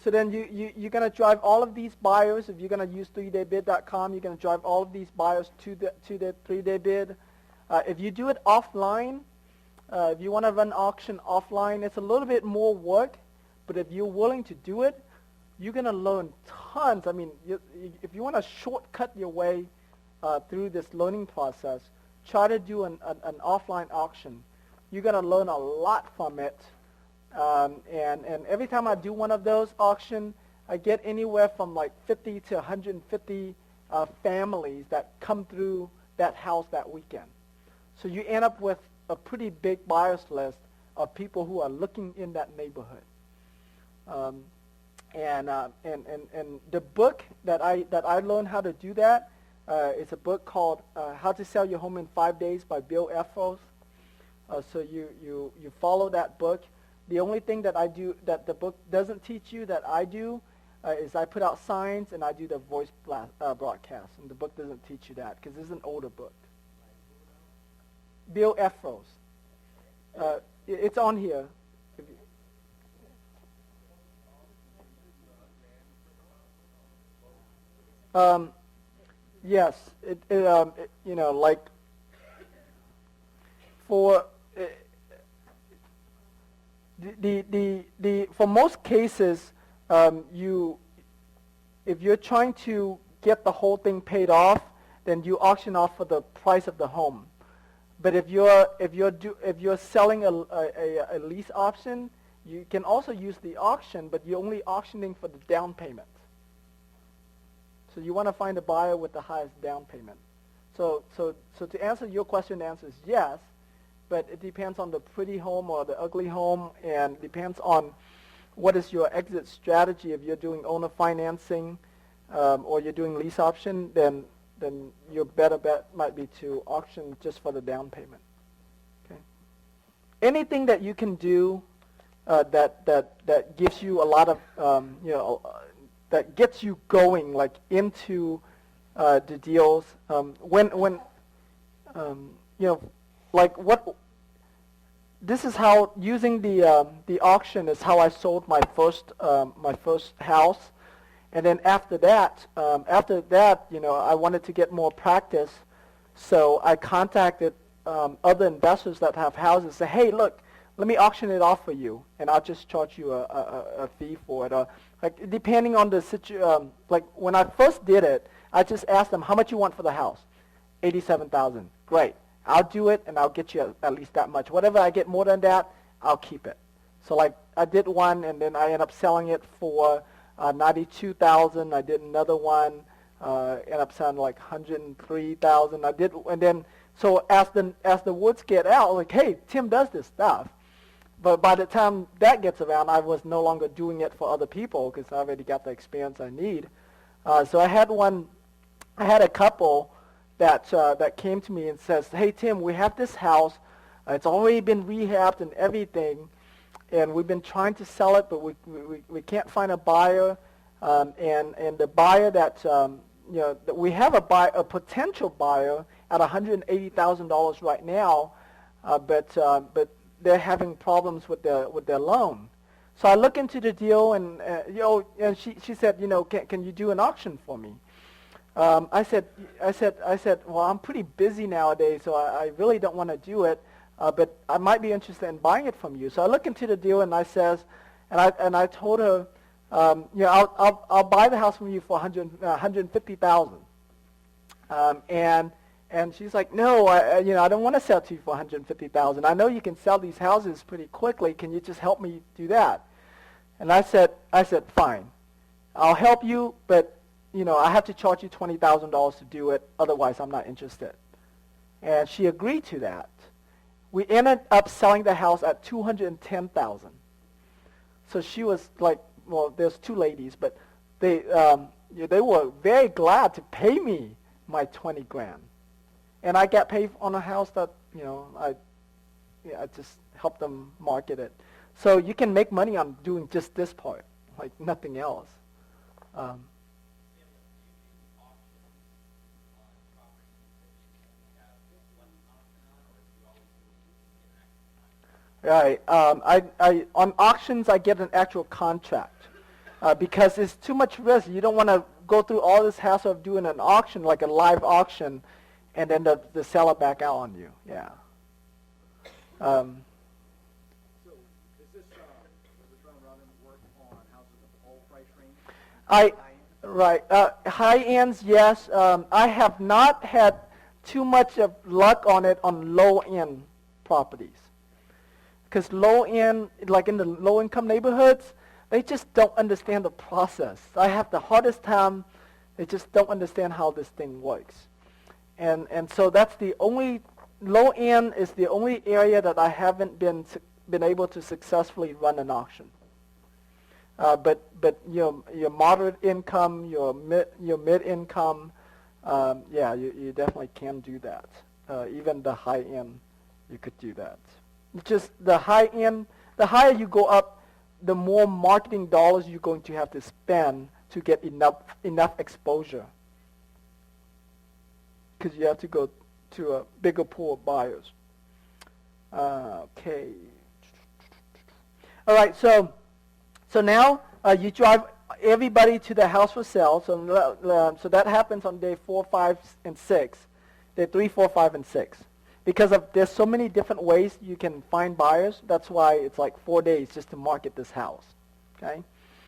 So then you're going to drive all of these buyers. If you're going to use 3daybid.com, you're going to drive all of these buyers to the 3-day bid. If you do it offline, if you want to run auction offline, it's a little bit more work. But if you're willing to do it, you're going to learn tons. I mean, if you want to shortcut your way through this learning process, try to do an offline auction. You're going to learn a lot from it. And every time I do one of those auctions, I get anywhere from like 50 to 150 families that come through that house that weekend. So you end up with a pretty big buyers list of people who are looking in that neighborhood. And the book that I learned how to do that is a book called How to Sell Your Home in 5 Days by Bill Efros. So you follow that book. The only thing that I do that the book doesn't teach you that I do is I put out signs and I do the voice broadcast. And the book doesn't teach you that because it's an older book. Bill Efros. It's on here. Yes, you know, like for for most cases, if you're trying to get the whole thing paid off, then you auction off for the price of the home. But if you're selling a lease option, you can also use the auction, but you're only auctioning for the down payment. So you want to find a buyer with the highest down payment. So to answer your question, the answer is yes, but it depends on the pretty home or the ugly home, and depends on what is your exit strategy. If you're doing owner financing or you're doing lease option, then your better bet might be to auction just for the down payment. Okay. Anything that you can do that gives you a lot of that gets you going, like into the deals. Like what? This is how using the auction is how I sold my first house, and then after that, I wanted to get more practice, so I contacted other investors that have houses. Say, hey, look, let me auction it off for you, and I'll just charge you a fee for it. Like depending on the situation, like when I first did it, I just asked them how much you want for the house. $87,000. Great. I'll do it, and I'll get you at least that much. Whatever I get more than that, I'll keep it. So like I did one, and then I ended up selling it for $92,000. I did another one, ended up selling like $103,000. I did, and then so as the words get out, like, hey, Tim does this stuff. But by the time that gets around, I was no longer doing it for other people because I already got the experience I need. So I had a couple that came to me and says, hey, Tim, we have this house. It's already been rehabbed and everything, and we've been trying to sell it, but we can't find a buyer. And the buyer that we have a potential buyer at $180,000 right now, but they're having problems with their loan. So I look into the deal, and and she said, can you do an auction for me? I said, well, I'm pretty busy nowadays, so I really don't want to do it, but I might be interested in buying it from you. So I look into the deal, and I told her, I'll buy the house from you for $150,000. And she's like, no, I don't want to sell to you for $150,000. I know you can sell these houses pretty quickly. Can you just help me do that? And I said, fine, I'll help you, but I have to charge you $20,000 to do it. Otherwise, I'm not interested. And she agreed to that. We ended up selling the house at $210,000. So she was like, well, there's two ladies, but they were very glad to pay me my $20,000. And I got paid on a house that, I just helped them market it. So you can make money on doing just this part, like nothing else. Right. On auctions, I get an actual contract. because it's too much risk. You don't want to go through all this hassle of doing an auction, like a live auction, and then the seller back out on you. Yeah. So is this round robin work on houses of all price range? Right. High ends, yes. I have not had too much of luck on it on low end properties. Because low end, like in the low income neighborhoods, they just don't understand the process. I have the hardest time. They just don't understand how this thing works. And so that's the only, low end is the only area that I haven't been able to successfully run an auction. But your moderate income, your mid income, yeah, you definitely can do that. Even the high end, you could do that. Just the high end, the higher you go up, the more marketing dollars you're going to have to spend to get enough exposure. Because you have to go to a bigger pool of buyers. Okay. All right, so now you drive everybody to the house for sale. So that happens on day 4, 5, and 6. Day 3, 4, 5, and 6. Because there's so many different ways you can find buyers. That's why it's like 4 days just to market this house. Okay.